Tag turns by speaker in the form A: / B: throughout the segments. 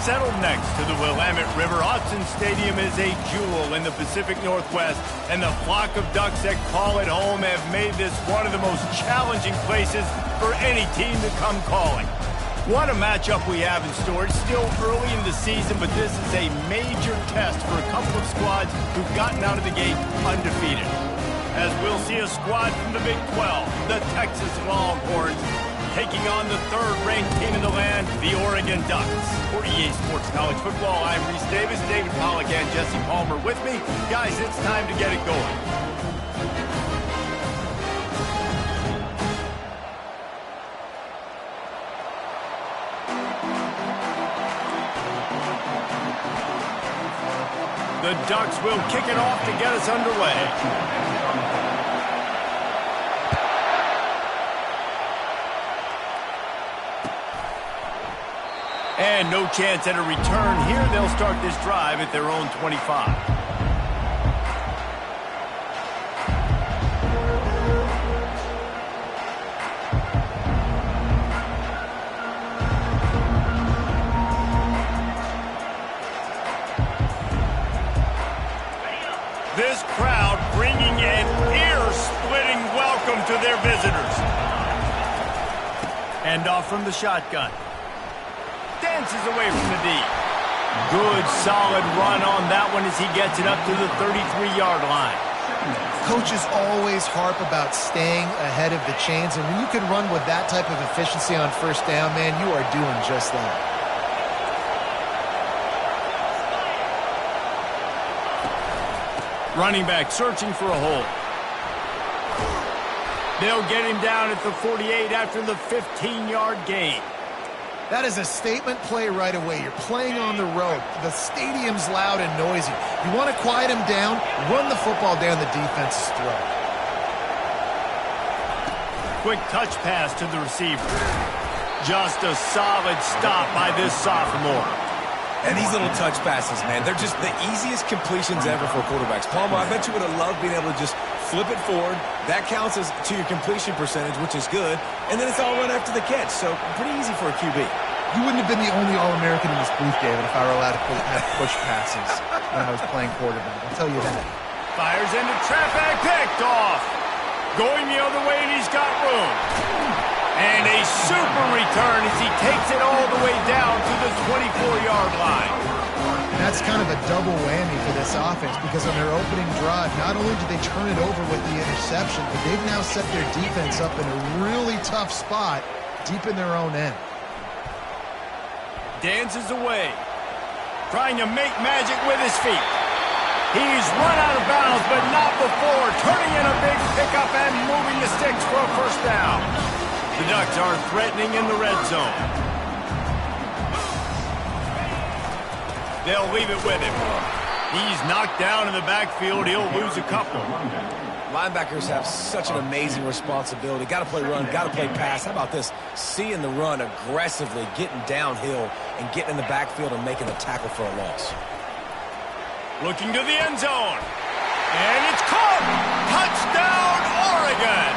A: Settled next to the Willamette River, Autzen Stadium is a jewel in the Pacific Northwest, and the flock of Ducks that call it home have made this one of the most challenging places for any team to come calling. What a matchup we have in store. It's still early in the season, but this is a major test for a couple of squads who've gotten out of the gate undefeated. As we'll see a squad from the Big 12, the Texas Longhorns, taking on the third-ranked team in the land, the Oregon Ducks. For EA Sports College Football, I'm Reese Davis, David Pollack, and Jesse Palmer with me. Guys, it's time to get it going. The Ducks will kick it off to get us underway. And no chance at a return here. They'll start this drive at their own 25. This crowd bringing an ear-splitting welcome to their visitors. And off from the shotgun. Dances away from the D. Good, solid run on that one as he gets it up to the 33-yard line.
B: Coaches always harp about staying ahead of the chains, and when you can run with that type of efficiency on first down, man, you are doing just that.
A: Running back searching for a hole. They'll get him down at the 48 after the 15-yard gain.
B: That is a statement play right away. You're playing on the road. The stadium's loud and noisy. You want to quiet him down, run the football down the defense's throat.
A: Quick touch pass to the receiver. Just a solid stop by this sophomore.
C: And these little touch passes, man, they're just the easiest completions ever for quarterbacks. Palmer, I bet you would have loved being able to just flip it forward. That counts as to your completion percentage, which is good. And then it's all run after the catch, so pretty easy for a QB.
B: You wouldn't have been the only All-American in this booth, David, if I were allowed to have push passes when I was playing quarterback. I'll tell you that.
A: Fires into traffic, picked off. Going the other way, and he's got room. And a super return as he takes it all the way down to the 24-yard line.
B: And that's kind of a double whammy for this offense because on their opening drive, not only did they turn it over with the interception, but they've now set their defense up in a really tough spot deep in their own end.
A: Dances away, trying to make magic with his feet. He's run out of bounds, but not before turning in a big pickup and moving the sticks for a first down. The Ducks are threatening in the red zone. They'll leave it with him. He's knocked down in the backfield. He'll lose a couple.
C: Linebackers have such an amazing responsibility. Got to play run, got to play pass. How about this? Seeing the run aggressively, getting downhill, and getting in the backfield and making a tackle for a loss.
A: Looking to the end zone. And it's caught. Touchdown, Oregon.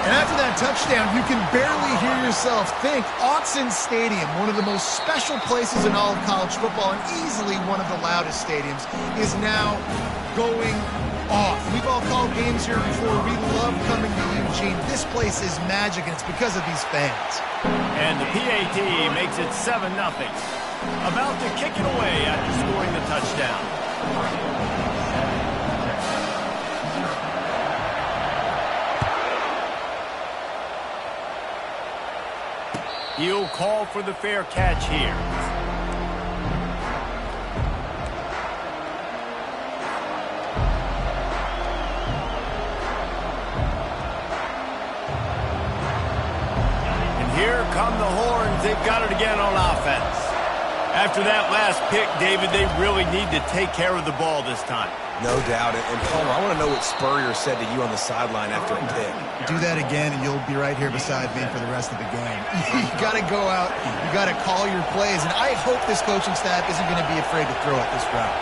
B: And after that touchdown, you can barely hear yourself think. Autzen Stadium, one of the most special places in all of college football and easily one of the loudest stadiums, is now going off. We've all called games here before. We love coming to Eugene. This place is magic, and it's because of these fans.
A: And the PAT makes it 7-0. About to kick it away after scoring the touchdown. He'll call for the fair catch here. And here come the horns. They've got it again on offense. After that last pick, David, they really need to take care of the ball this time.
C: No doubt. And Palmer, I want to know what Spurrier said to you on the sideline after a pick.
B: Do that again, and you'll be right here beside me for the rest of the game. You got to go out. You got to call your plays. And I hope this coaching staff isn't going to be afraid to throw it this route.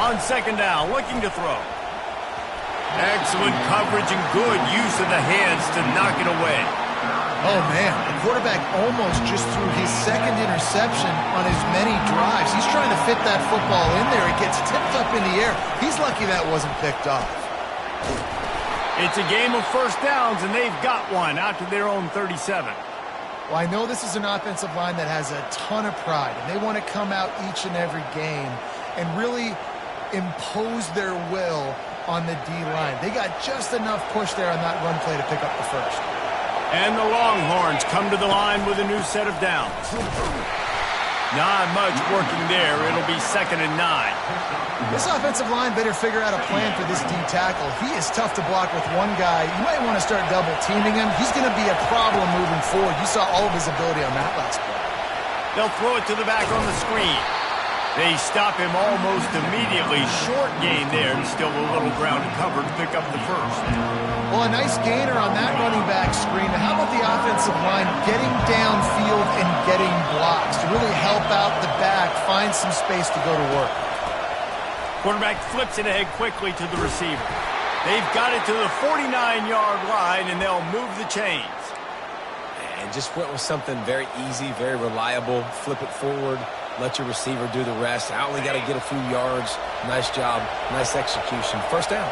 A: On second down, looking to throw. Excellent coverage and good use of the hands to knock it away.
B: Oh, man, the quarterback almost just threw his second interception on as many drives. He's trying to fit that football in there. It gets tipped up in the air. He's lucky that wasn't picked off.
A: It's a game of first downs, and they've got one out to their own 37.
B: Well, I know this is an offensive line that has a ton of pride, and they want to come out each and every game and really impose their will on the D-line. They got just enough push there on that run play to pick up the first.
A: And the Longhorns come to the line with a new set of downs. Not much working there. It'll be 2nd and 9.
B: This offensive line better figure out a plan for this D-tackle. He is tough to block with one guy. You might want to start double-teaming him. He's going to be a problem moving forward. You saw all of his ability on that last play.
A: They'll throw it to the back on the screen. They stop him almost immediately. Short gain there, and still a little ground to cover to pick up the first.
B: Well, a nice gainer on that running back screen. How about the offensive line getting downfield and getting blocks to really help out the back, find some space to go to work?
A: Quarterback flips it ahead quickly to the receiver. They've got it to the 49-yard line, and they'll move the chains.
C: And just went with something very easy, very reliable. Flip it forward. Let your receiver do the rest. I only got to get a few yards. Nice job. Nice execution. First down.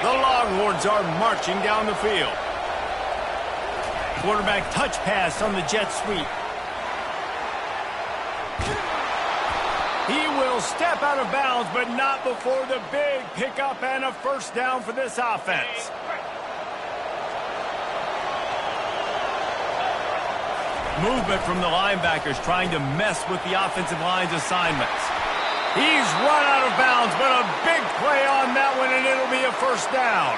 A: The Longhorns are marching down the field. Quarterback touch pass on the jet sweep. He will step out of bounds, but not before the big pickup and a first down for this offense. Movement from the linebackers trying to mess with the offensive line's assignments. He's run out of bounds, but a big play on that one, and it'll be a first down.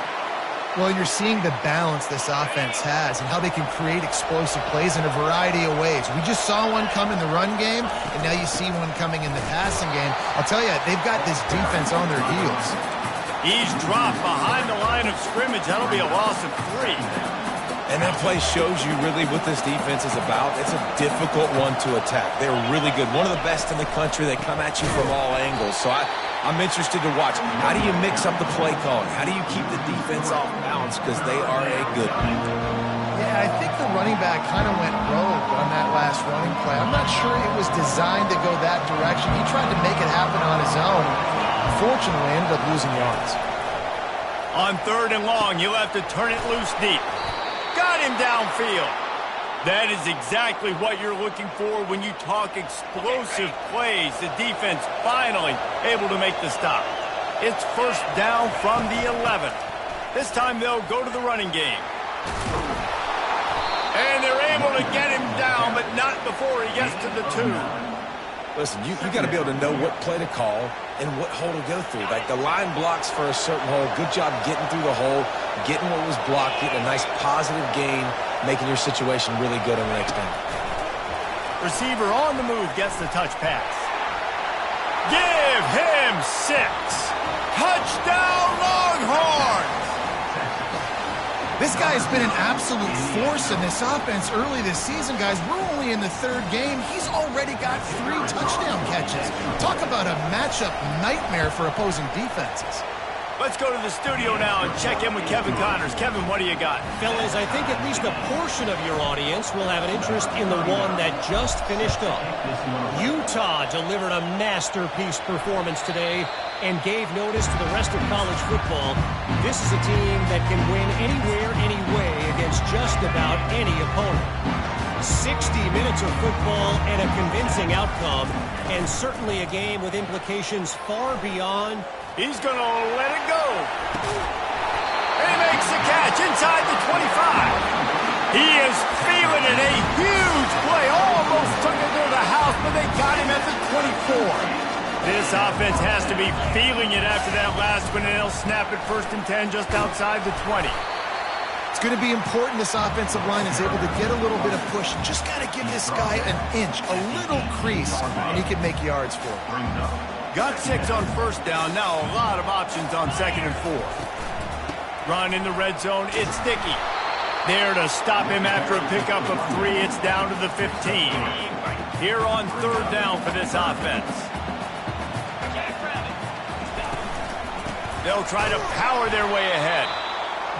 B: Well, you're seeing the balance this offense has and how they can create explosive plays in a variety of ways. We just saw one come in the run game, and now you see one coming in the passing game. I'll tell you, they've got this defense on their heels.
A: He's dropped behind the line of scrimmage. That'll be a loss of 3.
C: And that play shows you really what this defense is about. It's a difficult one to attack. They're really good. One of the best in the country. They come at you from all angles. So I'm interested to watch. How do you mix up the play calling? How do you keep the defense off balance? Because they are a good one.
B: Yeah, I think the running back kind of went rogue on that last running play. I'm not sure it was designed to go that direction. He tried to make it happen on his own. Unfortunately, ended up losing yards.
A: On 3rd and long, you'll have to turn it loose deep. Got him downfield. That is exactly what you're looking for when you talk explosive plays. The defense finally able to make the stop. It's first down from the 11. This time they'll go to the running game. And they're able to get him down, but not before he gets to the 2.
C: Listen, you got to be able to know what play to call and what hole to go through. Like the line blocks for a certain hole. Good job getting through the hole, getting what was blocked, getting a nice positive gain, making your situation really good on the next down.
A: Receiver on the move gets the touch pass. Give him 6. Touchdown Longhorns!
B: This guy has been an absolute force in this offense early this season, guys. We're only in the 3rd game. He's already got 3 touchdown catches. Talk about a matchup nightmare for opposing defenses.
A: Let's go to the studio now and check in with Kevin Connors. Kevin, what do you got?
D: Fellas, I think at least a portion of your audience will have an interest in the one that just finished up. Utah delivered a masterpiece performance today and gave notice to the rest of college football. This is a team that can win anywhere, any way against just about any opponent. 60 minutes of football and a convincing outcome, and certainly a game with implications far beyond.
A: He's going to let it go. And he makes the catch inside the 25. He is feeling it. A huge play. Almost took it to the house, but they got him at the 24. This offense has to be feeling it after that last one, and they'll snap it 1st and 10 just outside the 20.
B: It's going to be important this offensive line is able to get a little bit of push. Just got to give this guy an inch, a little crease, and he can make yards for him.
A: Got 6 on first down. Now a lot of options on 2nd and 4. Run in the red zone. It's Sticky. There to stop him after a pickup of 3. It's down to the 15. Here on 3rd down for this offense. They'll try to power their way ahead.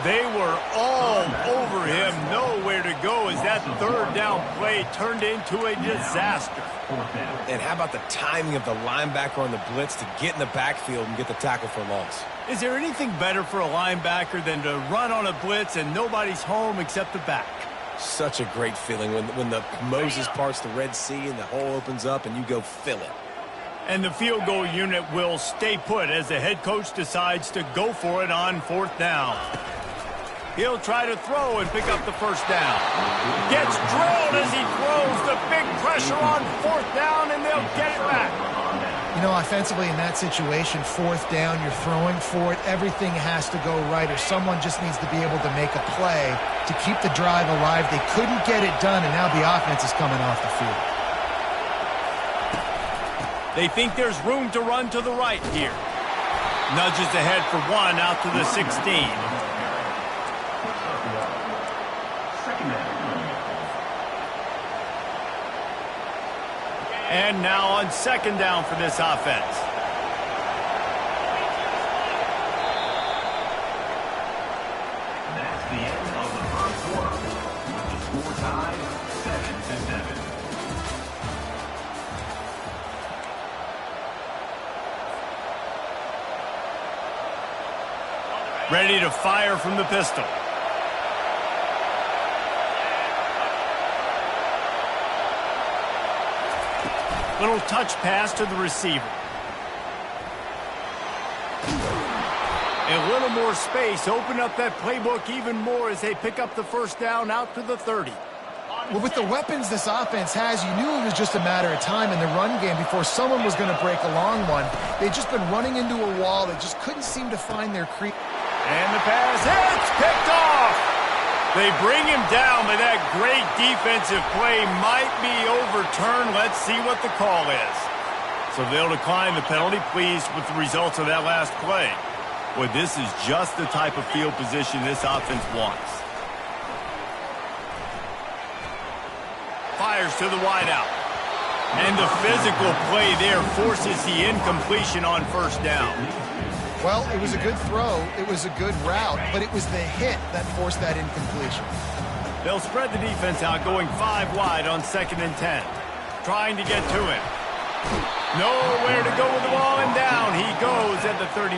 A: They were all over him. Nowhere to go that third down play turned into a disaster.
C: And how about the timing of the linebacker on the blitz to get in the backfield and get the tackle for loss?
A: Is there anything better for a linebacker than to run on a blitz and nobody's home except the back?
C: Such a great feeling when the Moses parts the Red Sea and the hole opens up and you go fill it.
A: And the field goal unit will stay put as the head coach decides to go for it on 4th down. He'll try to throw and pick up the first down. Gets drilled as he throws. The big pressure on 4th down, and they'll get it back.
B: You know, offensively in that situation, 4th down, you're throwing for it. Everything has to go right, or someone just needs to be able to make a play to keep the drive alive. They couldn't get it done, and now the offense is coming off the field.
A: They think there's room to run to the right here. Nudges ahead for 1 out to the 16. And now on 2nd down for this offense.
E: That's the end of the first quarter. The score tied 7-7.
A: Ready to fire from the pistol. Little touch pass to the receiver. A little more space. Open up that playbook even more as they pick up the first down out to the 30.
B: Well, with the weapons this offense has, you knew it was just a matter of time in the run game before someone was going to break a long one. They'd just been running into a wall. They just couldn't seem to find their creep.
A: And the pass hits, picked off. They bring him down, but that great defensive play might be overturned. Let's see what the call is. So they'll decline the penalty, pleased with the results of that last play. Boy, this is just the type of field position this offense wants. Fires to the wideout. And the physical play there forces the incompletion on 1st down.
B: Well, it was a good throw, it was a good route, but it was the hit that forced that incompletion.
A: They'll spread the defense out, going 5 wide on 2nd and 10. Trying to get to him. Nowhere to go with the ball, and down he goes at the 39.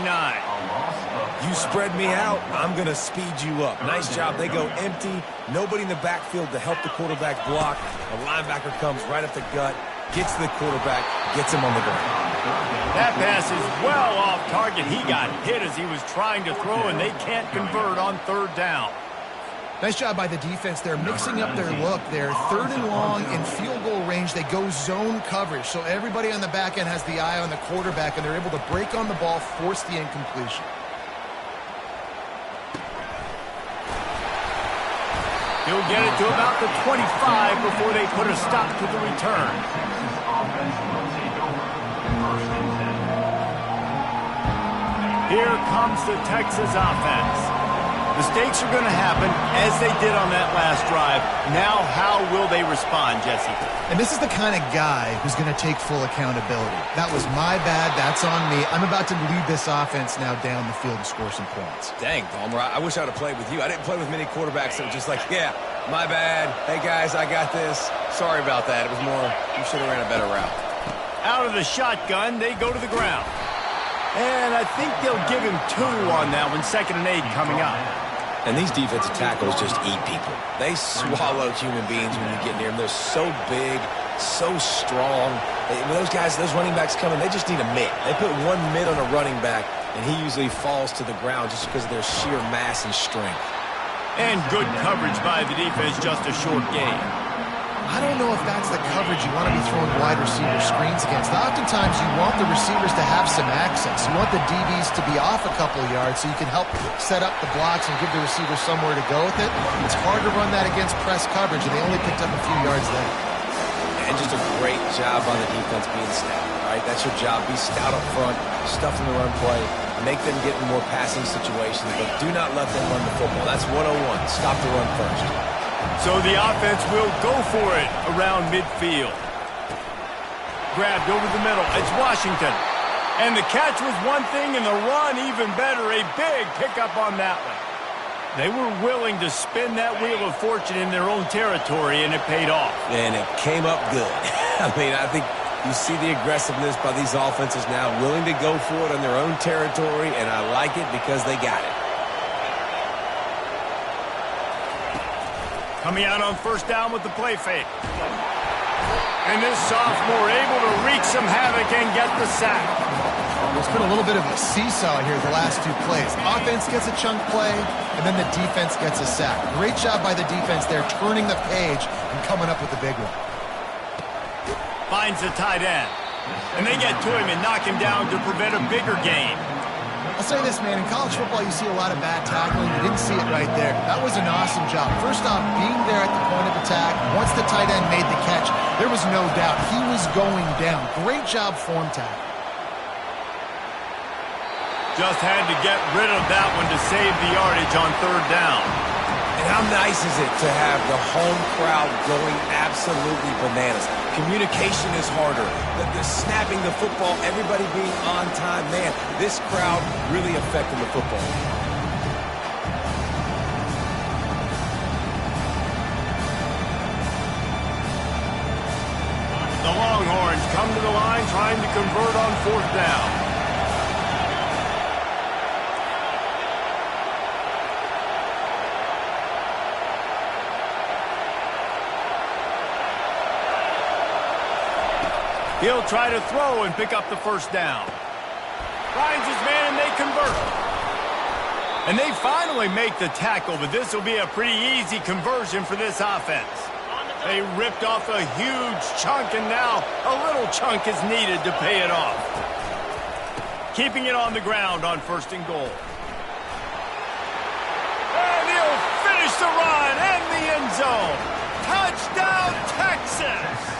C: You spread me out, I'm going to speed you up. Nice job. They go empty. Nobody in the backfield to help the quarterback block. The linebacker comes right up the gut, gets to the quarterback, gets him on the ground.
A: That pass is well off target. He got hit as he was trying to throw, and they can't convert on 3rd down.
B: Nice job by the defense. They're mixing up their look. They're 3rd and long in field goal range. They go zone coverage, so everybody on the back end has the eye on the quarterback, and they're able to break on the ball, force the incompletion.
A: He'll get it to about the 25 before they put a stop to the return. Here comes the Texas offense. Mistakes are going to happen, as they did on that last drive. Now, how will they respond, Jesse?
B: And this is the kind of guy who's going to take full accountability. That was my bad. That's on me. I'm about to lead this offense now down the field and score some points.
C: Dang, Palmer, I wish I would have played with you. I didn't play with many quarterbacks that were just like, yeah, my bad. Hey, guys, I got this. Sorry about that. It was more, you should have ran a better route.
A: Out of the shotgun, they go to the ground. And I think they'll give him 2 on that one. 2nd and 8 coming up.
C: And these defensive tackles just eat people. They swallow human beings when you get near them. They're so big, so strong. When those guys, those running backs come in, they just need a mitt. They put 1 mitt on a running back, and he usually falls to the ground just because of their sheer mass and strength.
A: And good coverage by the defense, just a short gain.
B: I don't know if that's the coverage you want to be throwing wide receiver screens against. Oftentimes, you want the receivers to have some access. You want the DBs to be off a couple of yards so you can help set up the blocks and give the receivers somewhere to go with it. It's hard to run that against press coverage, and they only picked up a few yards there.
C: And just a great job on the defense being stout, all right? That's your job. Be stout up front, stuff in the run play, make them get in more passing situations, but do not let them run the football. That's 101. Stop the run first.
A: So the offense will go for it around midfield. Grabbed over the middle. It's Washington. And the catch was one thing, and the run even better. A big pickup on that one. They were willing to spin that wheel of fortune in their own territory, and it paid off.
C: And it came up good. I mean, I think you see the aggressiveness by these offenses now, willing to go for it on their own territory, and I like it because they got it.
A: Coming out on first down with the play fake. And this sophomore able to wreak some havoc and get the sack.
B: There's been a little bit of a seesaw here the last two plays. Offense gets a chunk play, and then the defense gets a sack. Great job by the defense there, turning the page and coming up with the big one.
A: Finds the tight end. And they get to him and knock him down to prevent a bigger gain.
B: I'll say this, man. In college football, you see a lot of bad tackling. You didn't see it right there. That was an awesome job. First off, being there at the point of attack. Once the tight end made the catch, there was no doubt he was going down. Great job form tackle.
A: Just had to get rid of that one to save the yardage on third down.
C: And how nice is it to have the home crowd going absolutely bananas? Communication is harder. The snapping the football, everybody being on time. Man, this crowd really affecting the football.
A: The Longhorns come to the line trying to convert on fourth down. He'll try to throw and pick up the first down. Finds his man and they convert. And they finally make the tackle, but this will be a pretty easy conversion for this offense. They ripped off a huge chunk, and now a little chunk is needed to pay it off. Keeping it on the ground on first and goal. And he'll finish the run and the end zone. Touchdown, Texas!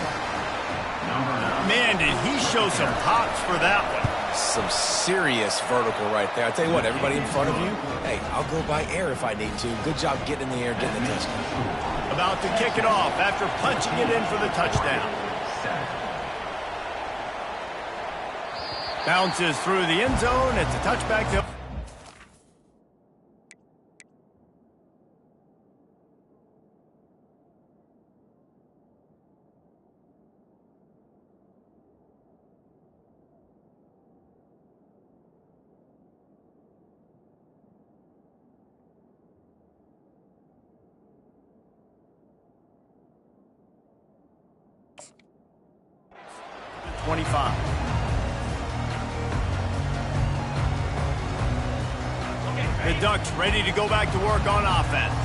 A: Man, did he show some pops for that one.
C: Some serious vertical right there. I tell you what, everybody in front of you, hey, I'll go by air if I need to. Good job getting in the air, getting the touchdown.
A: About to kick it off after punching it in for the touchdown. Bounces through the end zone. It's a touchback. 25. The Ducks ready to go back to work on offense.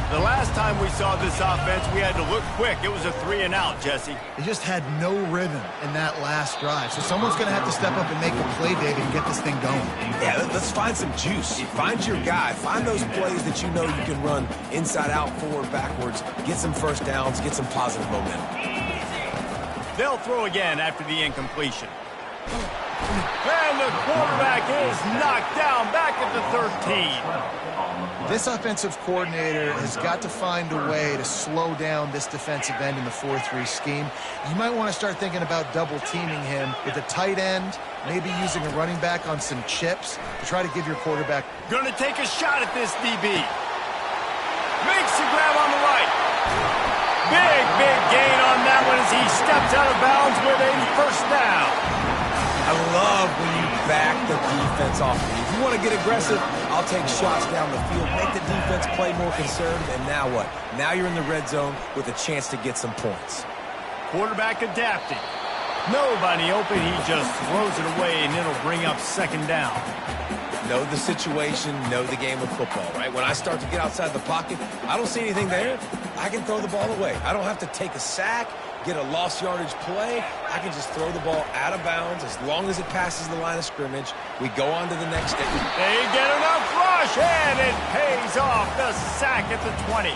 A: The last time we saw this offense, we had to look quick. It was a 3-and-out, Jesse.
B: They just had no rhythm in that last drive. So someone's going to have to step up and make a play, David, and get this thing going.
C: Yeah, let's find some juice. Find your guy. Find those plays that you know you can run inside out, forward, backwards. Get some first downs. Get some positive momentum.
A: They'll throw again after the incompletion. And the quarterback is knocked down back at the 13.
B: This offensive coordinator has got to find a way to slow down this defensive end in the 4-3 scheme. You might want to start thinking about double-teaming him with a tight end, maybe using a running back on some chips to try to give your quarterback.
A: Going to take a shot at this DB. Makes the grab on the right. Big gain on that one as he steps out of bounds with a first down.
C: I love when you back the defense off. If you want to get aggressive, I'll take shots down the field, make the defense play more conservative, and now what? Now you're in the red zone with a chance to get some points.
A: Quarterback adapting. Nobody open, he just throws it away, and it'll bring up second down.
C: Know the situation, know the game of football, right? When I start to get outside the pocket, I don't see anything there. I can throw the ball away. I don't have to take a sack, get a lost yardage play. I can just throw the ball out of bounds as long as it passes the line of scrimmage. We go on to the next day.
A: They get enough rush, and it pays off. The sack at the 20.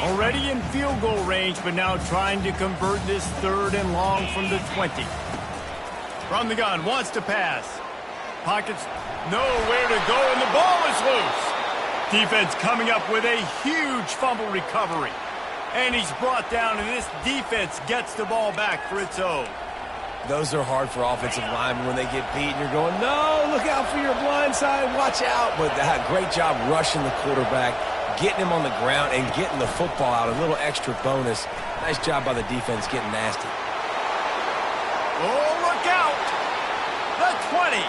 A: Already in field goal range, but now trying to convert this third and long from the 20. From the gun, wants to pass. Pockets nowhere to go, and the ball is loose. Defense coming up with a huge fumble recovery. And he's brought down, and this defense gets the ball back for its own.
C: Those are hard for offensive linemen when they get beat. And you're going, no, look out for your blind side, watch out. But great job rushing the quarterback, getting him on the ground, and getting the football out. A little extra bonus. Nice job by the defense getting nasty.
A: Oh, look out! The 20.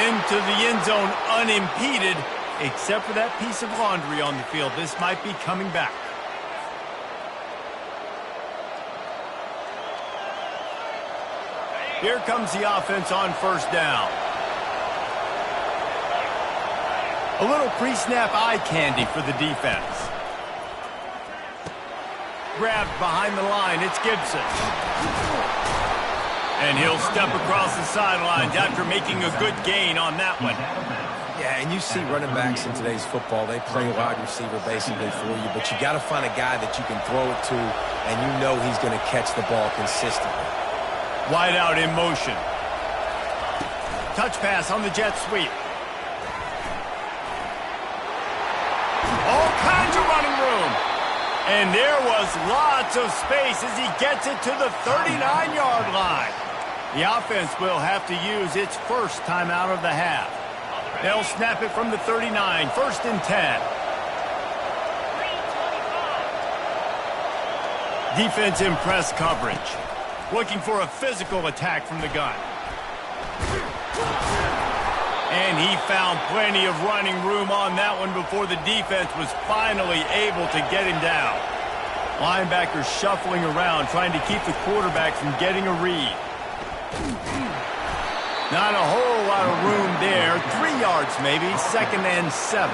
A: Into the end zone unimpeded, except for that piece of laundry on the field. This might be coming back. Here comes the offense on first down. A little pre-snap eye candy for the defense. Grabbed behind the line, it's Gibson. And he'll step across the sidelines after making a good gain on that one.
C: Yeah, and you see running backs in today's football, they play wide receiver basically for you, but you got to find a guy that you can throw it to, and you know he's going to catch the ball consistently.
A: Wide out in motion. Touch pass on the jet sweep. All kinds of running room. And there was lots of space as he gets it to the 39-yard line. The offense will have to use its first timeout of the half. They'll snap it from the 39, 1st and 10. Defense in press coverage. Looking for a physical attack from the gun. And he found plenty of running room on that one before the defense was finally able to get him down. Linebackers shuffling around, trying to keep the quarterback from getting a read. Not a whole lot of room there. 3 yards maybe, 2nd and 7.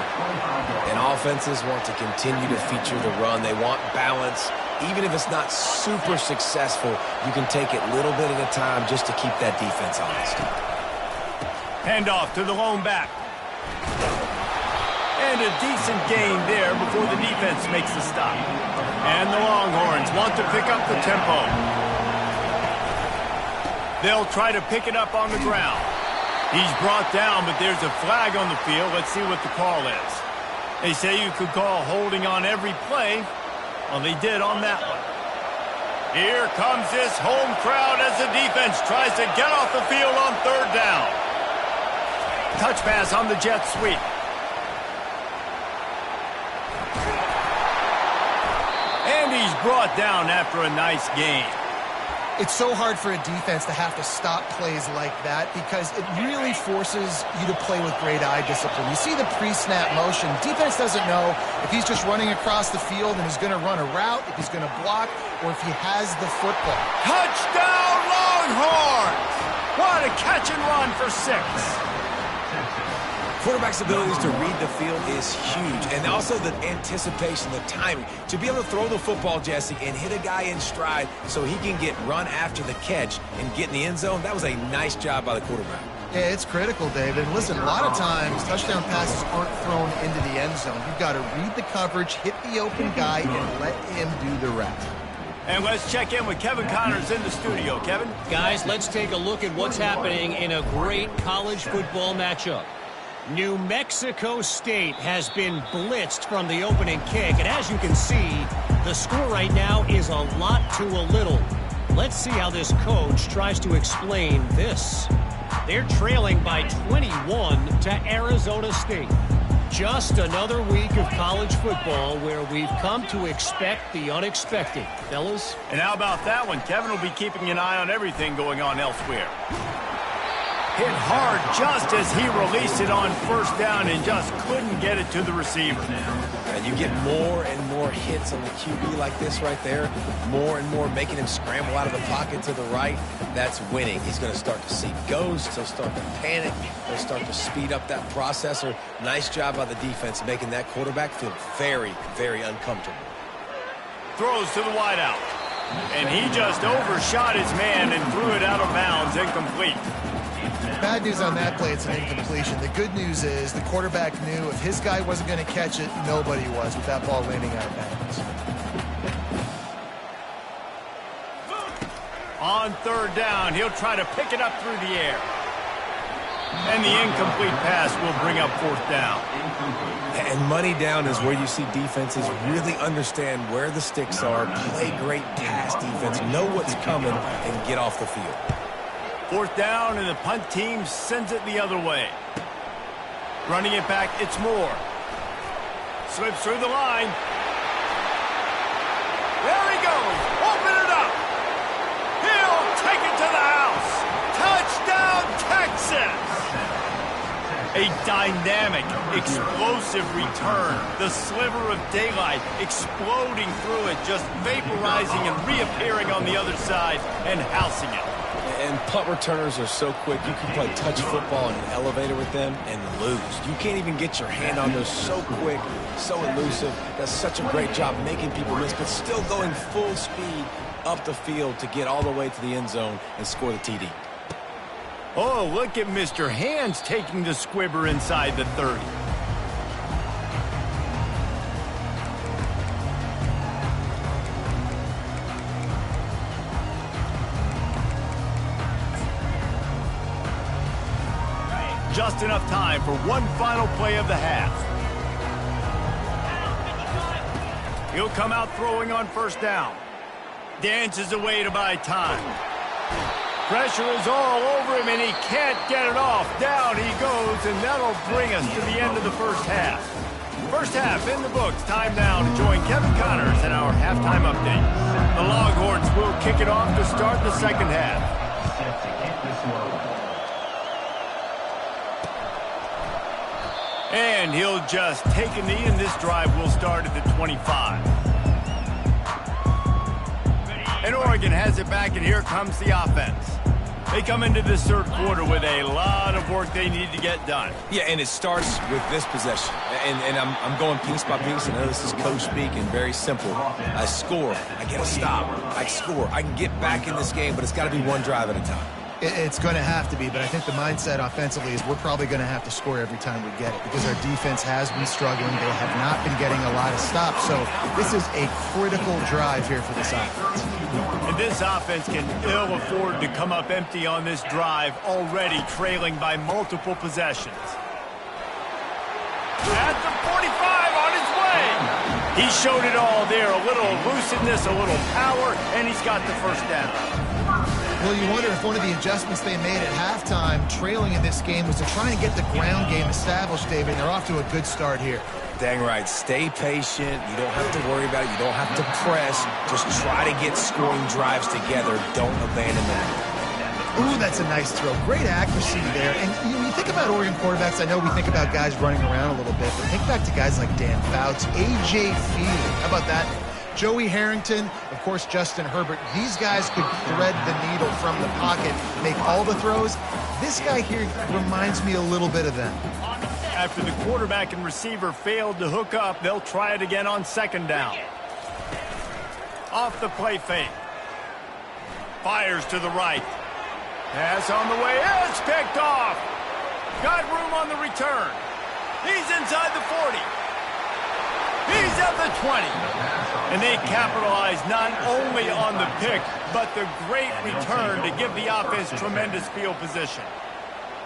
C: And offenses want to continue to feature the run. They want balance. Even if it's not super successful, you can take it little bit at a time just to keep that defense honest.
A: Handoff to the lone back. And a decent gain there before the defense makes the stop. And the Longhorns want to pick up the tempo. They'll try to pick it up on the ground. He's brought down, but there's a flag on the field. Let's see what the call is. They say you could call holding on every play. Well, they did on that one. Here comes this home crowd as the defense tries to get off the field on 3rd down. Touch pass on the jet sweep. And he's brought down after a nice gain.
B: It's so hard for a defense to have to stop plays like that because it really forces you to play with great eye discipline. You see the pre-snap motion. Defense doesn't know if he's just running across the field and he's going to run a route, if he's going to block, or if he has the football.
A: Touchdown, Longhorns! What a catch and run for 6.
C: Quarterback's abilities to read the field is huge, and also the anticipation, the timing. To be able to throw the football, Jesse, and hit a guy in stride so he can get run after the catch and get in the end zone, that was a nice job by the quarterback.
B: Yeah, it's critical, David. Listen, a lot of times touchdown passes aren't thrown into the end zone. You've got to read the coverage, hit the open guy, and let him do the rest.
A: And let's check in with Kevin Connors in the studio. Kevin?
D: Guys, let's take a look at what's happening in a great college football matchup. New Mexico State has been blitzed from the opening kick, and as you can see, the score right now is a lot to a little. Let's see how this coach tries to explain this. They're trailing by 21 to Arizona State. Just another week of college football where we've come to expect the unexpected, fellas.
A: And how about that one? Kevin will be keeping an eye on everything going on elsewhere. Hit hard just as he released it on 1st down and just couldn't get it to the receiver.
C: And you get more and more hits on the QB like this right there, more and more making him scramble out of the pocket to the right. That's winning. He's going to start to see ghosts. He'll start to panic. He'll start to speed up that processor. Nice job by the defense making that quarterback feel very, very uncomfortable.
A: Throws to the wideout. And he just overshot his man and threw it out of bounds, incomplete.
B: Bad news on that play, it's an incompletion. The good news is the quarterback knew if his guy wasn't going to catch it, nobody was with that ball landing out of bounds.
A: On 3rd down, he'll try to pick it up through the air. And the incomplete pass will bring up fourth down.
C: And money down is where you see defenses really understand where the sticks are, play great pass defense, know what's coming, and get off the field.
A: Fourth down, and the punt team sends it the other way. Running it back, it's Moore. Slips through the line. There he goes. Open it up. He'll take it to the house. Touchdown, Texas. A dynamic, explosive return. The sliver of daylight exploding through it, just vaporizing and reappearing on the other side and housing it.
C: And punt returners are so quick, you can play touch football in an elevator with them and lose. You can't even get your hand on those. So quick, so elusive. Does such a great job making people miss, but still going full speed up the field to get all the way to the end zone and score the TD.
A: Oh, look at Mr. Hands taking the squibber inside the 30. Just enough time for one final play of the half. He'll come out throwing on first down. Dances away to buy time. Pressure is all over him, and he can't get it off. Down he goes, and that'll bring us to the end of the first half. First half in the books. Time now to join Kevin Connors in our halftime update. The Longhorns will kick it off to start the second half. And he'll just take a knee, and this drive will start at the 25. And Oregon has it back, and here comes the offense. They come into this third quarter with a lot of work they need to get done.
C: Yeah, and it starts with this possession. And I'm going piece by piece. I know this is coach speak and very simple. I score. I get a stop. I score. I can get back in this game, but it's got to be one drive at a time.
B: It's going to have to be, but I think the mindset offensively is we're probably going to have to score every time we get it because our defense has been struggling. They have not been getting a lot of stops, so this is a critical drive here for this offense.
A: And this offense can ill afford to come up empty on this drive, already trailing by multiple possessions. At the 45 on his way. He showed it all there, a little elusiveness, a little power, and he's got the first down.
B: Well, you wonder if one of the adjustments they made at halftime, trailing in this game, was to try and get the ground game established, David. They're off to a good start here.
C: Dang right. Stay patient. You don't have to worry about it. You don't have to press. Just try to get scoring drives together. Don't abandon them.
B: Ooh, that's a nice throw. Great accuracy there. And you think about Oregon quarterbacks, I know we think about guys running around a little bit, but think back to guys like Dan Fouts, A.J. Feely. How about that? Joey Harrington, of course, Justin Herbert. These guys could thread the needle from the pocket, make all the throws. This guy here reminds me a little bit of them.
A: After the quarterback and receiver failed to hook up, they'll try it again on second down. Off the play fake. Fires to the right. Pass on the way. It's picked off. Got room on the return. He's inside the 40. He's at the 20. And they capitalize not only on the pick, but the great return to give the offense tremendous field position.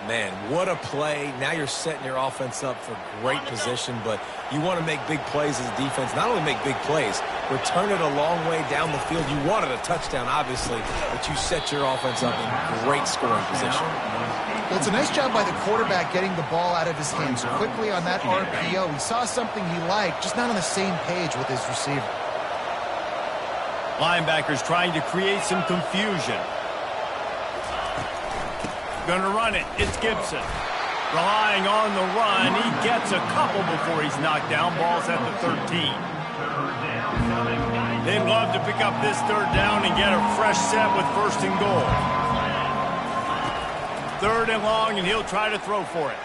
C: Man, what a play. Now you're setting your offense up for great position, but you want to make big plays as a defense. Not only make big plays, return it a long way down the field. You wanted a touchdown, obviously, but you set your offense up in great scoring position.
B: Well, it's a nice job by the quarterback getting the ball out of his hands quickly on that RPO. He saw something he liked, just not on the same page with his receiver.
A: Linebackers trying to create some confusion. Gonna run it. It's Gibson. Relying on the run. He gets a couple before he's knocked down. Ball's at the 13. They'd love to pick up this third down and get a fresh set with first and goal. Third and long, and he'll try to throw for it.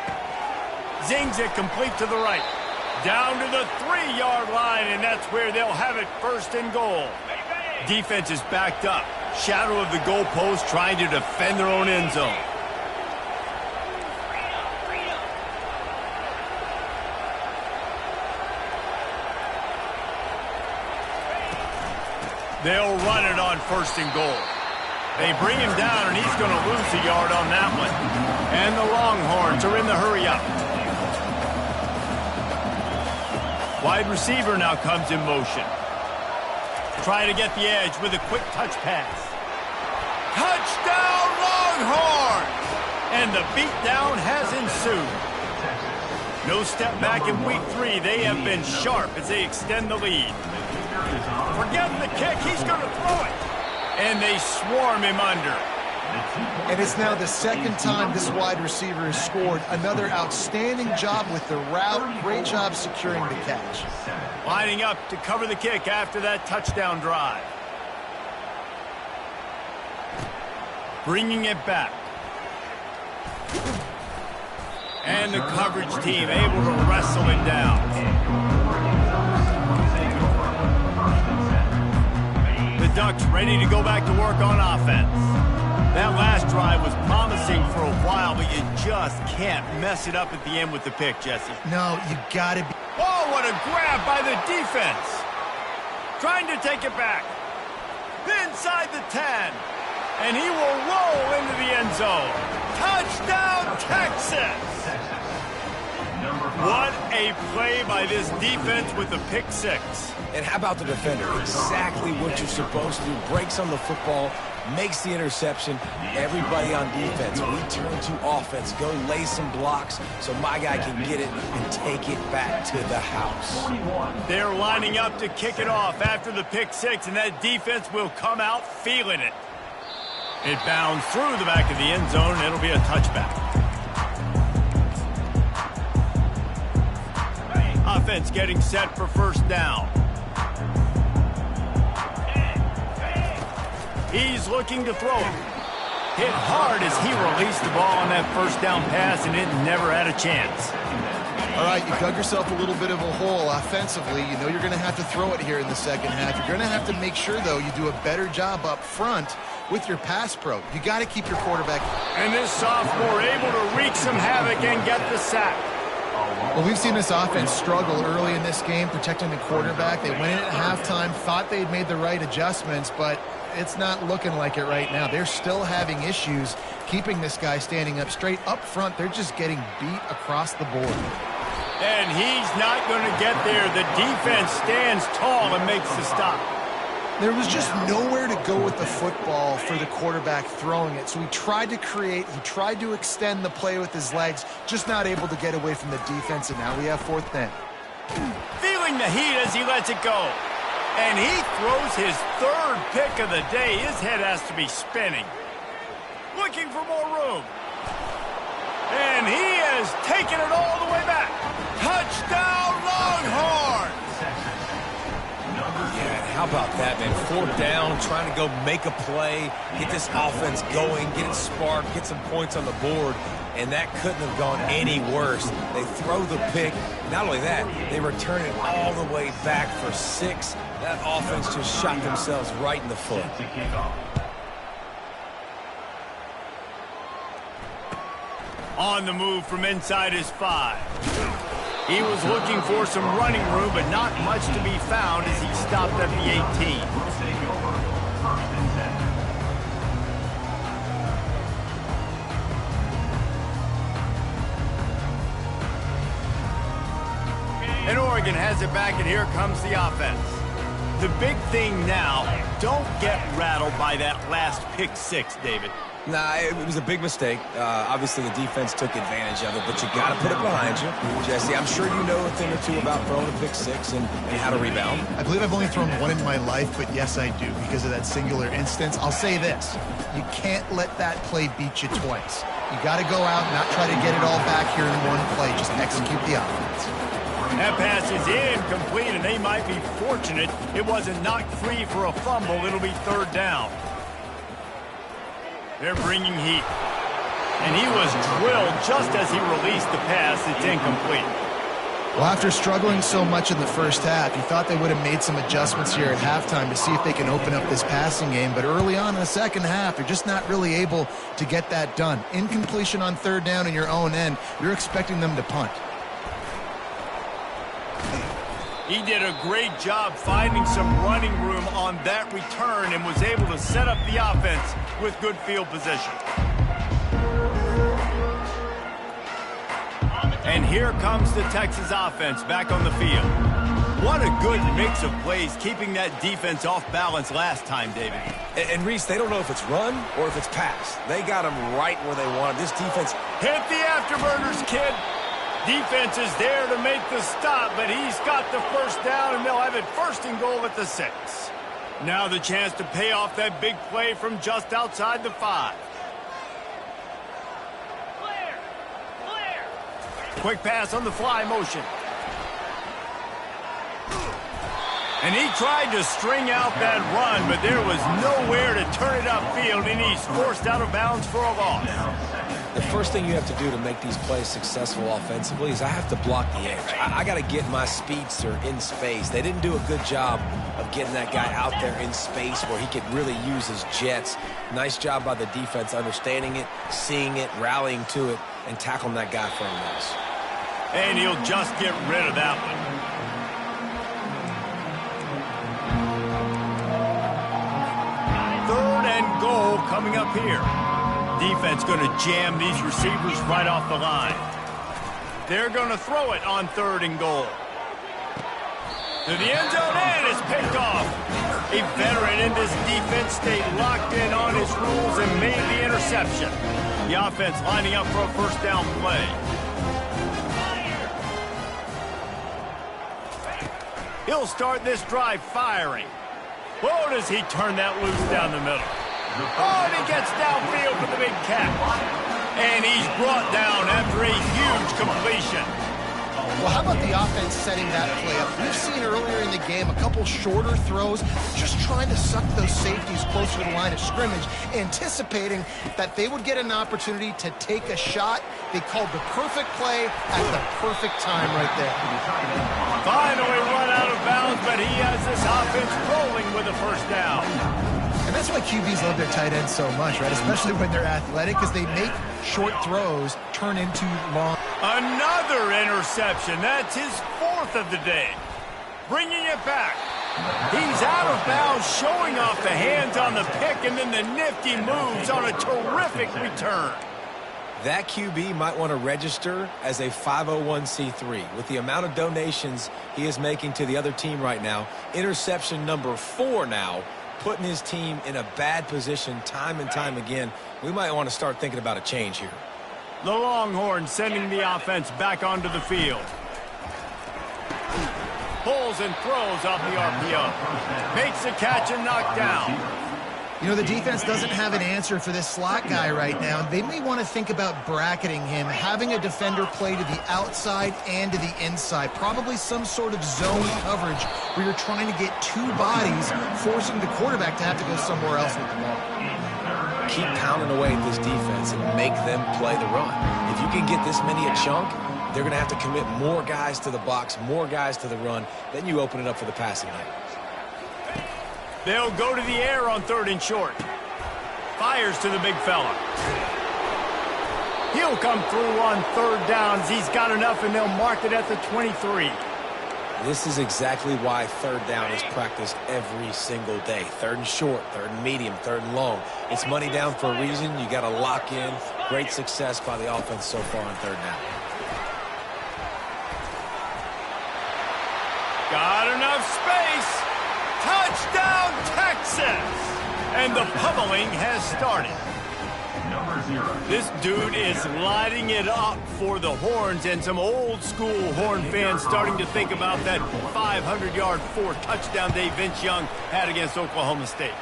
A: Zings it complete to the right. Down to the 3-yard line, and that's where they'll have it first and goal. Defense is backed up. Shadow of the goalpost trying to defend their own end zone. They'll run it on first and goal. They bring him down, and he's going to lose a yard on that one. And the Longhorns are in the hurry-up. Wide receiver now comes in motion. Trying to get the edge with a quick touch pass. Touchdown, Longhorns! And the beatdown has ensued. No step back in week 3. They have been sharp as they extend the lead. Forgetting the kick, he's going to throw it. And they swarm him under.
B: And it's now the second time this wide receiver has scored. Another outstanding job with the route. Great job securing the catch.
A: Lining up to cover the kick after that touchdown drive. Bringing it back. And the coverage team able to wrestle it down. The Ducks ready to go back to work on offense. That last drive was promising for a while, but you just can't mess it up at the end with the pick, Jesse.
B: No, you got to be.
A: Oh, what a grab by the defense. Trying to take it back. Inside the 10. And he will roll into the end zone. Touchdown, Texas! What a play by this defense with the pick 6.
C: And how about the defender? Exactly what you're supposed to do. Breaks on the football, makes the interception. Everybody on defense, we turn to offense. Go lay some blocks so my guy can get it and take it back to the house.
A: They're lining up to kick it off after the pick 6, and that defense will come out feeling it. It bounds through the back of the end zone, and it'll be a touchback. Offense getting set for first down. He's looking to throw it. Hit hard as he released the ball on that first down pass, and it never had a chance.
B: All right, you dug yourself a little bit of a hole offensively. You know you're going to have to throw it here in the second half. You're going to have to make sure, though, you do a better job up front with your pass pro. You got to keep your quarterback.
A: And this sophomore able to wreak some havoc and get the sack.
B: Well, we've seen this offense struggle early in this game protecting the quarterback. They went in at halftime, thought they'd made the right adjustments, but it's not looking like it right now. They're still having issues keeping this guy standing up straight. Up front, they're just getting beat across the board.
A: And he's not going to get there. The defense stands tall and makes the stop.
B: There was just nowhere to go with the football for the quarterback throwing it. So he tried to create, he tried to extend the play with his legs, just not able to get away from the defense, and now we have 4th down.
A: Feeling the heat as he lets it go. And he throws his 3rd pick of the day. His head has to be spinning. Looking for more room. And he has taken it all the way back. Touchdown, Longhorns!
C: Yeah, how about that, man? 4th down, trying to go make a play, get this offense going, get it sparked, get some points on the board, and that couldn't have gone any worse. They throw the pick. Not only that, they return it all the way back for 6. That offense just shot themselves right in the foot.
A: On the move from inside his 5. He was looking for some running room, but not much to be found as he stopped at the 18. And Oregon has it back, and here comes the offense. The big thing now, don't get rattled by that last pick 6, David.
C: Nah, it was a big mistake. Obviously, the defense took advantage of it, but you got to put it behind you. Jesse, I'm sure you know a thing or two about throwing a pick 6 and how to rebound.
B: I believe I've only thrown one in my life, but yes, I do because of that singular instance. I'll say this. You can't let that play beat you twice. You got to go out and not try to get it all back here in one play. Just execute the offense.
A: That pass is incomplete, and they might be fortunate it wasn't knocked free for a fumble. It'll be 3rd down. They're bringing heat. And he was drilled just as he released the pass. It's incomplete.
B: Well, after struggling so much in the first half, you thought they would have made some adjustments here at halftime to see if they can open up this passing game. But early on in the second half, they're just not really able to get that done. Incompletion on 3rd down in your own end, you're expecting them to punt.
A: He did a great job finding some running room on that return and was able to set up the offense with good field position. And here comes the Texas offense back on the field. What a good mix of plays, keeping that defense off balance last time, David.
C: And Reese, they don't know if it's run or if it's pass. They got them right where they wanted. This defense...
A: Hit the afterburners, kid. Defense is there to make the stop, but he's got the first down, and they'll have it 1st and goal at the 6. Now the chance to pay off that big play from just outside the 5. Quick pass on the fly motion. And he tried to string out that run, but there was nowhere to turn it upfield, and he's forced out of bounds for a loss.
C: The first thing you have to do to make these plays successful offensively is I have to block the edge. I got to get my speedster in space. They didn't do a good job of getting that guy out there in space where he could really use his jets. Nice job by the defense understanding it, seeing it, rallying to it, and tackling that guy for a loss.
A: And he'll just get rid of that one. Goal coming up here. Defense going to jam these receivers right off the line. They're going to throw it on 3rd and goal. To the end zone, and it's picked off. A veteran in this defense stayed locked in on his rules and made the interception. The offense lining up for a 1st down play. He'll start this drive firing. Whoa, does he turn that loose down the middle. Oh, and he gets downfield for the big catch. And he's brought down after a huge completion.
B: Well, how about the offense setting that play up? We've seen earlier in the game a couple shorter throws, just trying to suck those safeties closer to the line of scrimmage, anticipating that they would get an opportunity to take a shot. They called the perfect play at the perfect time right there.
A: Finally run out of bounds, but he has this offense rolling with a 1st down.
B: And that's why QBs love their tight ends so much, right? Especially when they're athletic, because they make short throws turn into long.
A: Another interception. That's his 4th of the day. Bringing it back. He's out of bounds, showing off the hands on the pick, and then the nifty moves on a terrific return.
C: That QB might want to register as a 501c3. With the amount of donations he is making to the other team right now, interception number 4 now, putting his team in a bad position time and time again. We might want to start thinking about a change here.
A: The Longhorns sending the offense back onto the field. Pulls and throws off the RPO. Makes the catch and knocked down.
B: You know, the defense doesn't have an answer for this slot guy right now. They may want to think about bracketing him, having a defender play to the outside and to the inside. Probably some sort of zone coverage where you're trying to get 2 bodies, forcing the quarterback to have to go somewhere else with the ball.
C: Keep pounding away at this defense and make them play the run. If you can get this many a chunk, they're going to have to commit more guys to the box, more guys to the run. Then you open it up for the passing game.
A: They'll go to the air on 3rd and short. Fires to the big fella. He'll come through on 3rd downs. He's got enough, and they'll mark it at the 23.
C: This is exactly why 3rd down is practiced every single day. 3rd and short, 3rd and medium, 3rd and long. It's money down for a reason. You got to lock in. Great success by the offense so far on 3rd down.
A: Got enough space. Touchdown, Texas! And the pummeling has started. This dude is lighting it up for the Horns, and some old-school Horn fans starting to think about that 500-yard 4-touchdown day Vince Young had against Oklahoma State.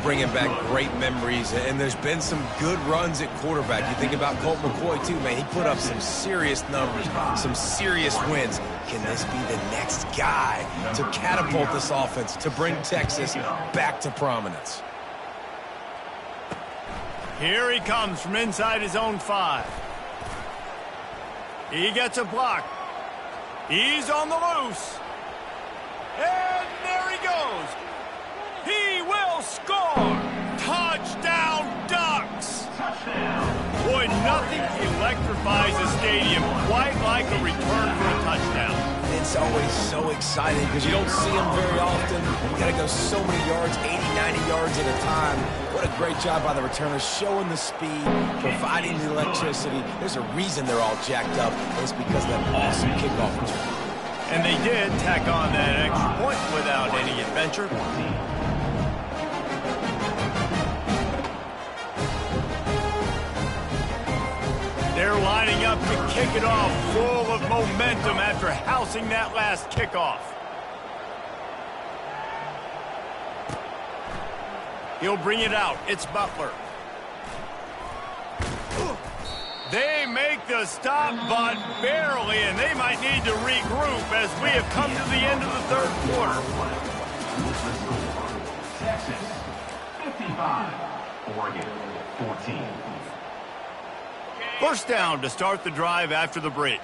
C: Bringing back great memories, and there's been some good runs at quarterback. You think about Colt McCoy, too, man. He put up some serious numbers, some serious wins. Can this be the next guy to catapult this offense, to bring Texas back to prominence?
A: Here he comes from inside his own 5. He gets a block. He's on the loose. And there he goes. He will score. Touchdown, Ducks. Boy, nothing electrifies a stadium quite like a return for a touchdown.
C: It's always so exciting because you don't see them very often. You got to go so many yards, 80, 90 yards at a time. What a great job by the returners, showing the speed, providing the electricity. There's a reason they're all jacked up. It's because of that awesome kickoff return.
A: And they did tack on that extra point without any adventure. They're lining up to kick it off full of momentum after housing that last kickoff. He'll bring it out. It's Butler. They make the stop, but barely, and they might need to regroup as we have come to the end of the third quarter.
E: Texas, 55. Oregon, 14.
A: First down to start the drive after the break.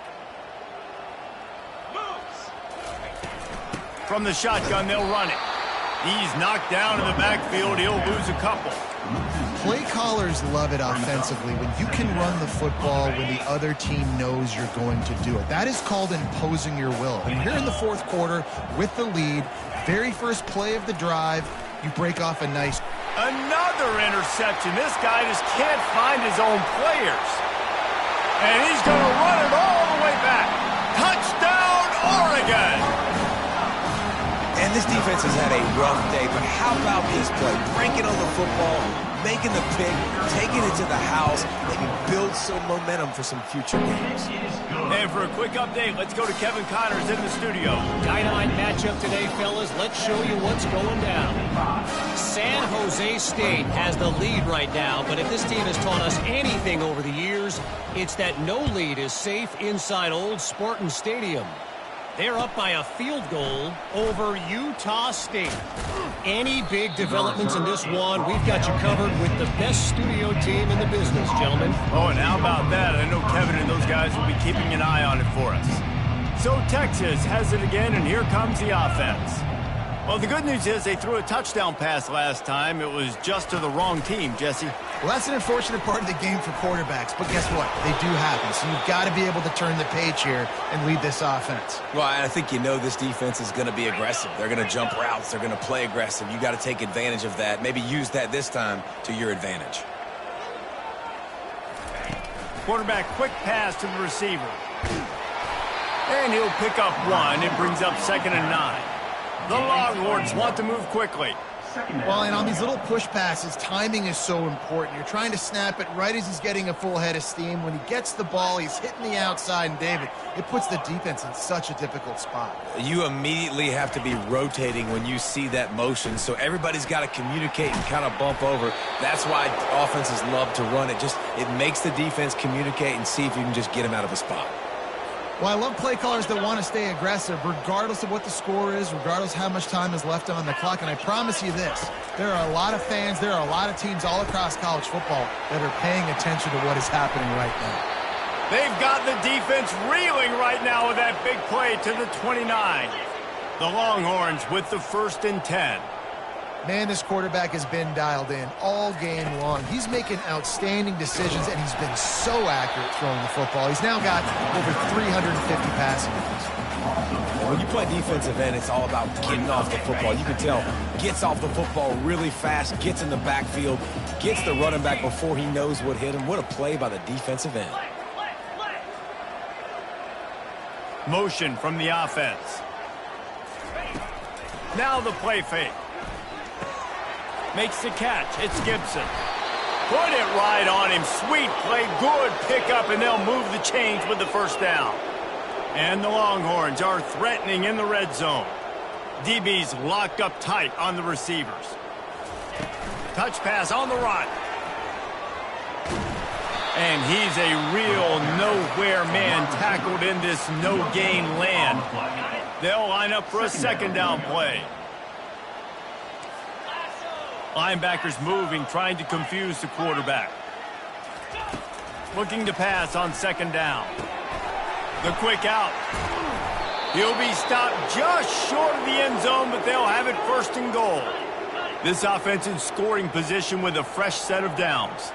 A: From the shotgun, they'll run it. He's knocked down in the backfield. He'll lose a couple.
B: Play callers love it offensively when you can run the football when the other team knows you're going to do it. That is called imposing your will. And here in the fourth quarter with the lead, very first play of the drive, you break off a nice...
A: Another interception. This guy just can't find his own players. And he's going to run it all the way back. Touchdown, Oregon!
C: And this defense has had a rough day, but how about this play? Breaking on the football, making the pick, taking it to the house, maybe build some momentum for some future games.
A: And for a quick update, let's go to Kevin Connors in the studio.
D: Dynamite matchup today, fellas. Let's show you what's going down. San Jose State has the lead right now, but if this team has taught us anything over the years, it's that no lead is safe inside Old Spartan Stadium. They're up by a field goal over Utah State. Any big developments in this one, we've got you covered with the best studio team in the business, gentlemen.
A: Oh, and how about that? I know Kevin and those guys will be keeping an eye on it for us. So Texas has it again, and here comes the offense. Well, the good news is they threw a touchdown pass last time. It was just to the wrong team, Jesse.
B: Well, that's an unfortunate part of the game for quarterbacks, but guess what? They do happen, so you've got to be able to turn the page here and lead this offense.
C: Well, I think you know this defense is going to be aggressive. They're going to jump routes. They're going to play aggressive. You got to take advantage of that. Maybe use that this time to your advantage.
A: Quarterback, quick pass to the receiver. And he'll pick up one. It brings up 2nd and 9. The Longhorns want to move quickly.
B: Well, and on these little push passes, timing is so important. You're trying to snap it right as he's getting a full head of steam. When he gets the ball, he's hitting the outside, and David, it puts the defense in such a difficult spot.
C: You immediately have to be rotating when you see that motion, so everybody's got to communicate and kind of bump over. That's why offenses love to run it. It makes the defense communicate and see if you can just get him out of a spot.
B: Well, I love play callers that want to stay aggressive regardless of what the score is, regardless how much time is left on the clock. And I promise you this, there are a lot of fans, there are a lot of teams all across college football that are paying attention to what is happening right now.
A: They've got the defense reeling right now with that big play to the 29. The Longhorns with the 1st and 10.
B: Man, this quarterback has been dialed in all game long. He's making outstanding decisions, and he's been so accurate throwing the football. He's now got over 350 passing yards.
C: When you play defensive end, it's all about getting off the football. You can tell, gets off the football really fast, gets in the backfield, gets the running back before he knows what hit him. What a play by the defensive end.
A: Motion from the offense. Now the play fake. Makes the catch. It's Gibson. Put it right on him. Sweet play. Good pickup, and they'll move the chains with the 1st down. And the Longhorns are threatening in the red zone. DB's locked up tight on the receivers. Touch pass on the run. And he's a real nowhere man tackled in this no-gain land. They'll line up for a 2nd down play. Linebackers moving, trying to confuse the quarterback. Looking to pass on 2nd down. The quick out. He'll be stopped just short of the end zone, but they'll have it 1st and goal. This offense in scoring position with a fresh set of downs.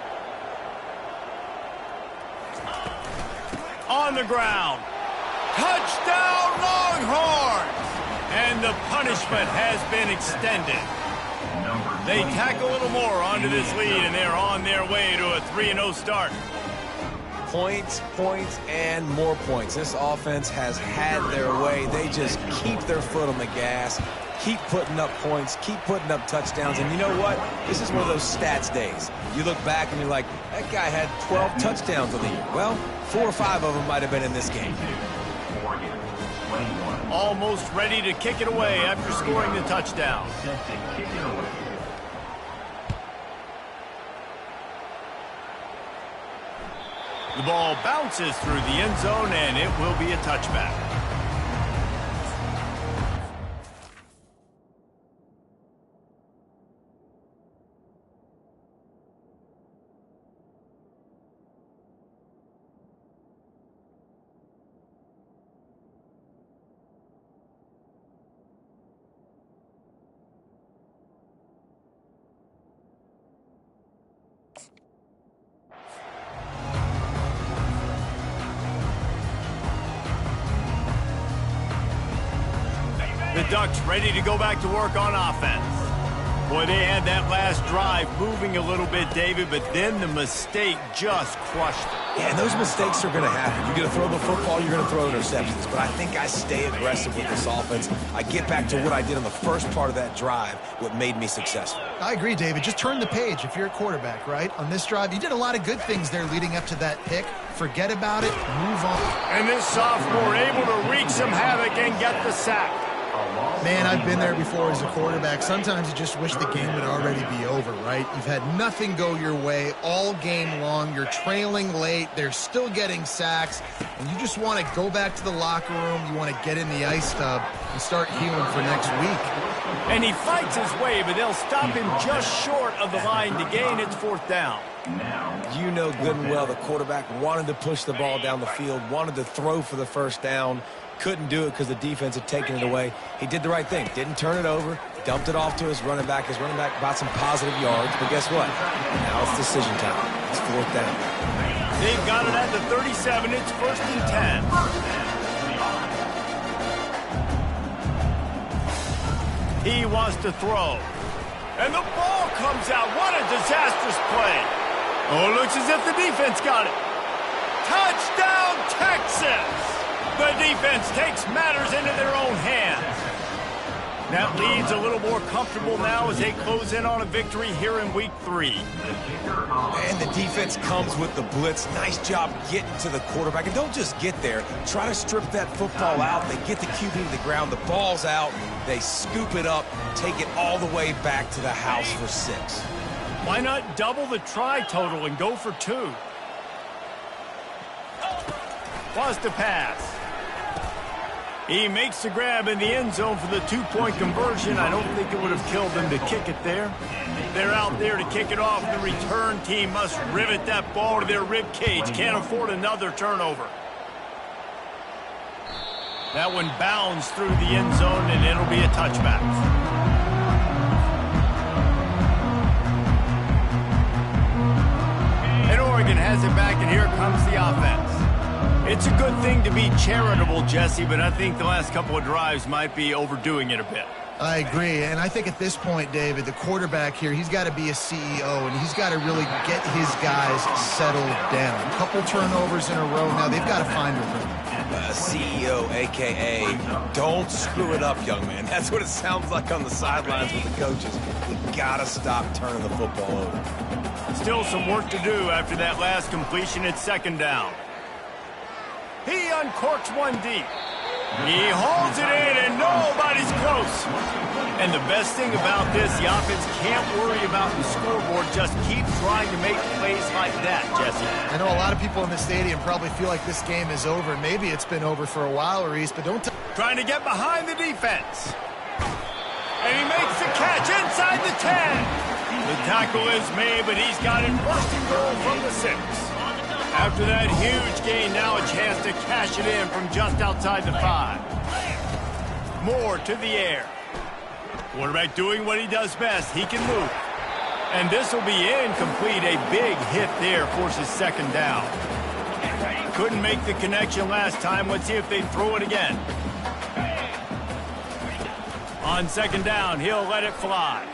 A: On the ground. Touchdown, Longhorns! And the punishment has been extended. They tack a little more onto this lead, and they're on their way to a 3-0 start.
C: Points, points, and more points. This offense has had their way. They just keep their foot on the gas, keep putting up points, keep putting up touchdowns. And you know what? This is one of those stats days. You look back and you're like, that guy had 12 touchdowns on the year. Well, 4 or 5 of them might have been in this game.
A: Almost ready to kick it away after scoring the touchdown. The ball bounces through the end zone, and it will be a touchback. The Ducks ready to go back to work on offense. Boy, they had that last drive moving a little bit, David, but then the mistake just crushed it.
C: Yeah, and those mistakes are going to happen. You're going to throw the football, you're going to throw interceptions. But I think I stay aggressive with this offense. I get back to what I did on the first part of that drive, what made me successful.
B: I agree, David. Just turn the page if you're a quarterback, right? On this drive, you did a lot of good things there leading up to that pick. Forget about it, move on.
A: And this sophomore able to wreak some havoc and get the sack.
B: Man, I've been there before as a quarterback. Sometimes you just wish the game would already be over, right? You've had nothing go your way all game long. You're trailing late. They're still getting sacks. And you just want to go back to the locker room. You want to get in the ice tub and start healing for next week.
A: And he fights his way, but they'll stop him just short of the line to gain its 4th down.
C: You know good and well the quarterback wanted to push the ball down the field, wanted to throw for the first down. Couldn't do it because the defense had taken it away. He did the right thing. Didn't turn it over. Dumped it off to his running back. His running back got some positive yards. But guess what? Now it's decision time. It's 4th down.
A: They've got it at the 37. It's 1st and 10. He wants to throw. And the ball comes out. What a disastrous play. Oh, it looks as if the defense got it. Touchdown, Texas! The defense takes matters into their own hands. That lead's a little more comfortable now as they close in on a victory here in Week 3.
C: And the defense comes with the blitz. Nice job getting to the quarterback. And don't just get there. Try to strip that football out. They get the QB to the ground. The ball's out. They scoop it up, take it all the way back to the house for 6.
A: Why not double the try total and go for 2? Was to pass. He makes the grab in the end zone for the 2-point conversion. I don't think it would have killed them to kick it there. They're out there to kick it off. The return team must rivet that ball to their rib cage. Can't afford another turnover. That one bounds through the end zone, and it'll be a touchback. And Oregon has it back, and here comes the offense. It's a good thing to be charitable, Jesse, but I think the last couple of drives might be overdoing it a bit.
B: I agree, and I think at this point, David, the quarterback here, he's got to be a CEO, and he's got to really get his guys settled down. A couple turnovers in a row now. They've got to find a rhythm.
C: CEO, a.k.a. don't screw it up, young man. That's what it sounds like on the sidelines with the coaches. We got to stop turning the football over.
A: Still some work to do after that last completion at 2nd down. He uncorks one deep. He holds it in, and nobody's close. And the best thing about this, the offense can't worry about the scoreboard. Just keep trying to make plays like that, Jesse.
B: I know a lot of people in the stadium probably feel like this game is over. Maybe it's been over for a while, Reese, but don't...
A: Trying to get behind the defense. And he makes the catch inside the 10. The tackle is made, but he's got it 1st and goal from the 6. After that huge gain, now a chance to cash it in from just outside the 5. Moore to the air. Quarterback doing what he does best. He can move. And this will be incomplete. A big hit there forces 2nd down. couldn't make the connection last time. Let's see if they throw it again. On second down, he'll let it fly.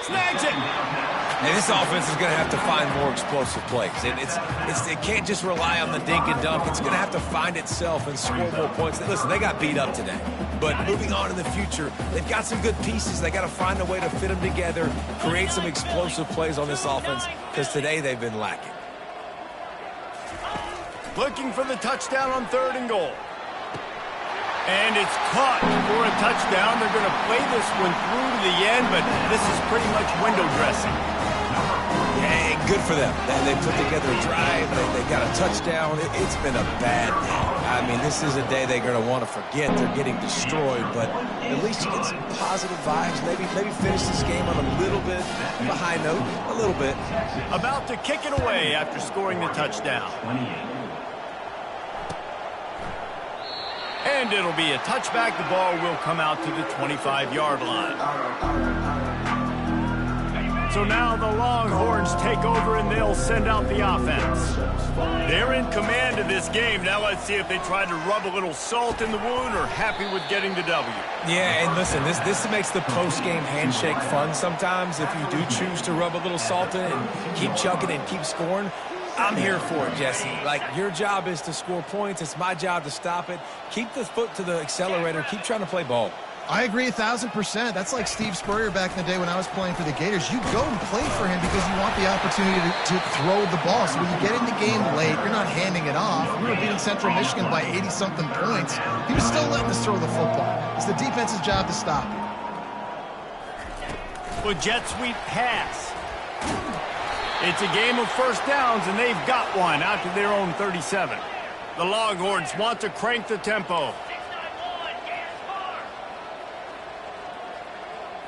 A: Snags it.
C: And this offense is going to have to find more explosive plays. And it can't just rely on the dink and dunk. It's going to have to find itself and score more points. Listen, they got beat up today. But moving on in the future, they've got some good pieces. They got to find a way to fit them together, create some explosive plays on this offense, because today they've been lacking.
A: Looking for the touchdown on 3rd and goal. And it's caught for a touchdown. They're going to play this one through to the end, but this is pretty much window dressing.
C: Hey, good for them. They put together a drive. They got a touchdown. It's been a bad day. I mean, this is a day they're going to want to forget. They're getting destroyed, but at least you get some positive vibes. Maybe finish this game on a little bit of a high note, a little bit.
A: About to kick it away after scoring the touchdown. And it'll be a touchback. The ball will come out to the 25-yard line. So now the Longhorns take over and they'll send out the offense. They're in command of this game. Now let's see if they try to rub a little salt in the wound or happy with getting the W.
C: Yeah, and listen, this makes the post-game handshake fun sometimes. If you do choose to rub a little salt in and keep chucking and keep scoring, I'm here for it, Jesse. Like, your job is to score points. It's my job to stop it. Keep the foot to the accelerator. Keep trying to play ball.
B: I agree 1,000%. That's like Steve Spurrier back in the day when I was playing for the Gators. You go and play for him because you want the opportunity to throw the ball. So when you get in the game late, you're not handing it off. We were beating Central Michigan by 80-something points. He was still letting us throw the football. It's the defense's job to stop it.
A: Well, jet sweep pass. It's a game of first downs, and they've got one out to their own 37. The Longhorns want to crank the tempo.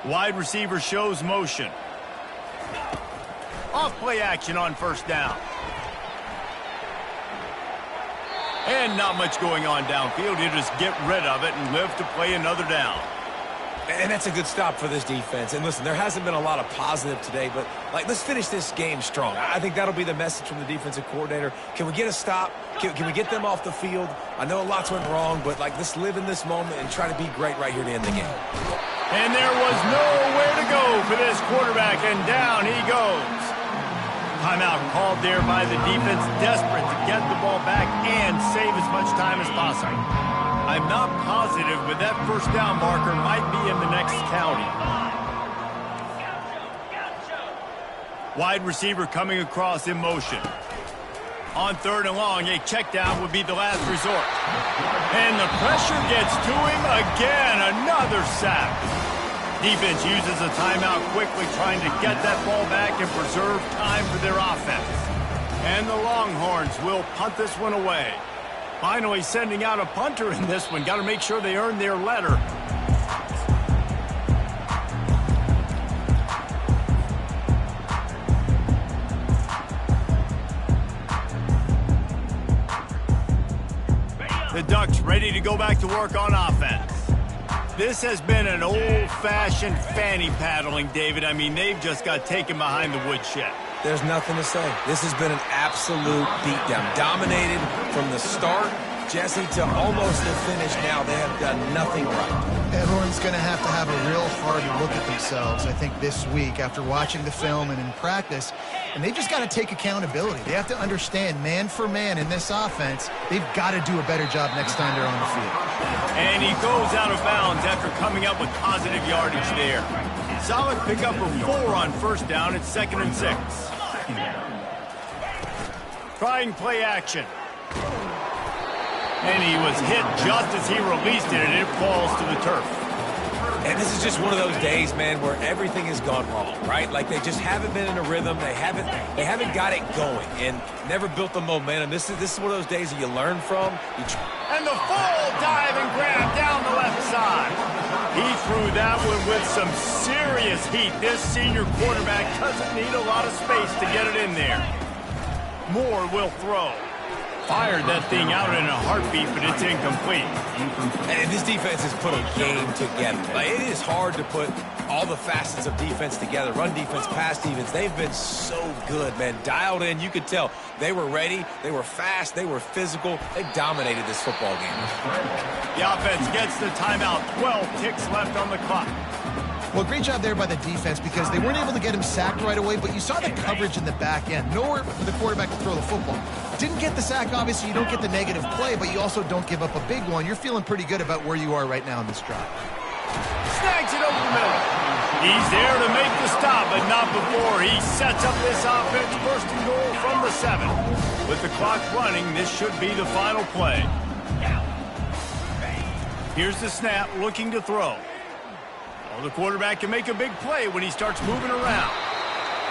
A: Wide receiver shows motion. Off play action on first down. And not much going on downfield. He'll just get rid of it and live to play another down.
C: And that's a good stop for this defense. And listen, there hasn't been a lot of positive today, but let's finish this game strong. I think that'll be the message from the defensive coordinator. Can we get a stop? Can we get them off the field? I know lots went wrong, but let's live in this moment and try to be great right here to end the game.
A: And there was nowhere to go for this quarterback, and down he goes. Timeout called there by the defense, desperate to get the ball back and save as much time as possible. I'm not positive, but that first down marker might be in the next county. Wide receiver coming across in motion. On 3rd and long, a check down would be the last resort. And the pressure gets to him again. Another sack. Defense uses a timeout quickly, trying to get that ball back and preserve time for their offense. And the Longhorns will punt this one away. Finally sending out a punter in this one. Got to make sure they earn their letter. The Ducks ready to go back to work on offense. This has been an old-fashioned fanny paddling, David. I mean, they've just got taken behind the woodshed.
C: There's nothing to say. This has been an absolute beatdown. Dominated from the start, Jesse, to almost the finish now. They have done nothing right.
B: Everyone's going to have a real hard look at themselves, I think, this week after watching the film and in practice. And they just got to take accountability. They have to understand, man for man in this offense, they've got to do a better job next time they're on the field.
A: And he goes out of bounds after coming up with positive yardage there. Solid pickup of 4 on first down. It's 2nd and 6. Trying play action. And he was hit just as he released it, and it falls to the turf.
C: And this is just one of those days, man, where everything has gone wrong, right? Like they just haven't been in a rhythm. They haven't got it going and never built the momentum. This is one of those days that you learn from.
A: And the full dive and grab down the left side. He threw that one with some serious heat. This senior quarterback doesn't need a lot of space to get it in there. Moore will throw. fired that thing out in a heartbeat, but it's incomplete.
C: And this defense has put a game together. Like, it is hard to put all the facets of defense together. Run defense, pass defense. They've been so good, man. Dialed in. You could tell they were ready. They were fast. They were physical. They dominated this football game.
A: The offense gets the timeout. 12 ticks left on the clock.
B: Well, great job there by the defense because they weren't able to get him sacked right away, but you saw the coverage in the back end. Nowhere for the quarterback to throw the football. Didn't get the sack, obviously. You don't get the negative play, but you also don't give up a big one. You're feeling pretty good about where you are right now in this drive.
A: Snags it over the middle. He's there to make the stop, but not before he sets up this offense. First and goal from the 7. With the clock running, this should be the final play. Here's the snap, looking to throw. Well, the quarterback can make a big play when he starts moving around.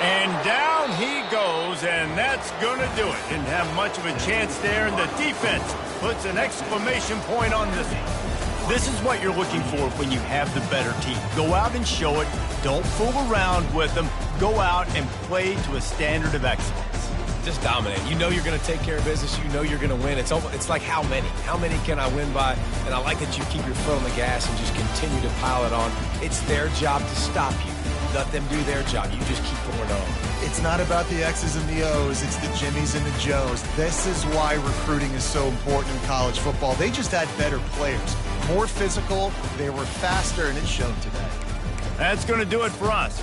A: And down he goes, and that's going to do it. Didn't have much of a chance there, and the defense puts an exclamation point on this one. This is what you're looking for when you have the better team. Go out and show it. Don't fool around with them. Go out and play to a standard of excellence.
C: Just dominate. You know you're going to take care of business. You know you're going to win. It's like how many? How many can I win by? And I like that you keep your foot on the gas and just continue to pile it on. It's their job to stop you. Let them do their job. You just keep going on.
B: It's not about the X's and the O's. It's the Jimmies and the Joes. This is why recruiting is so important in college football. They just had better players. More physical. They were faster, and it showed today.
A: That's going to do it for us.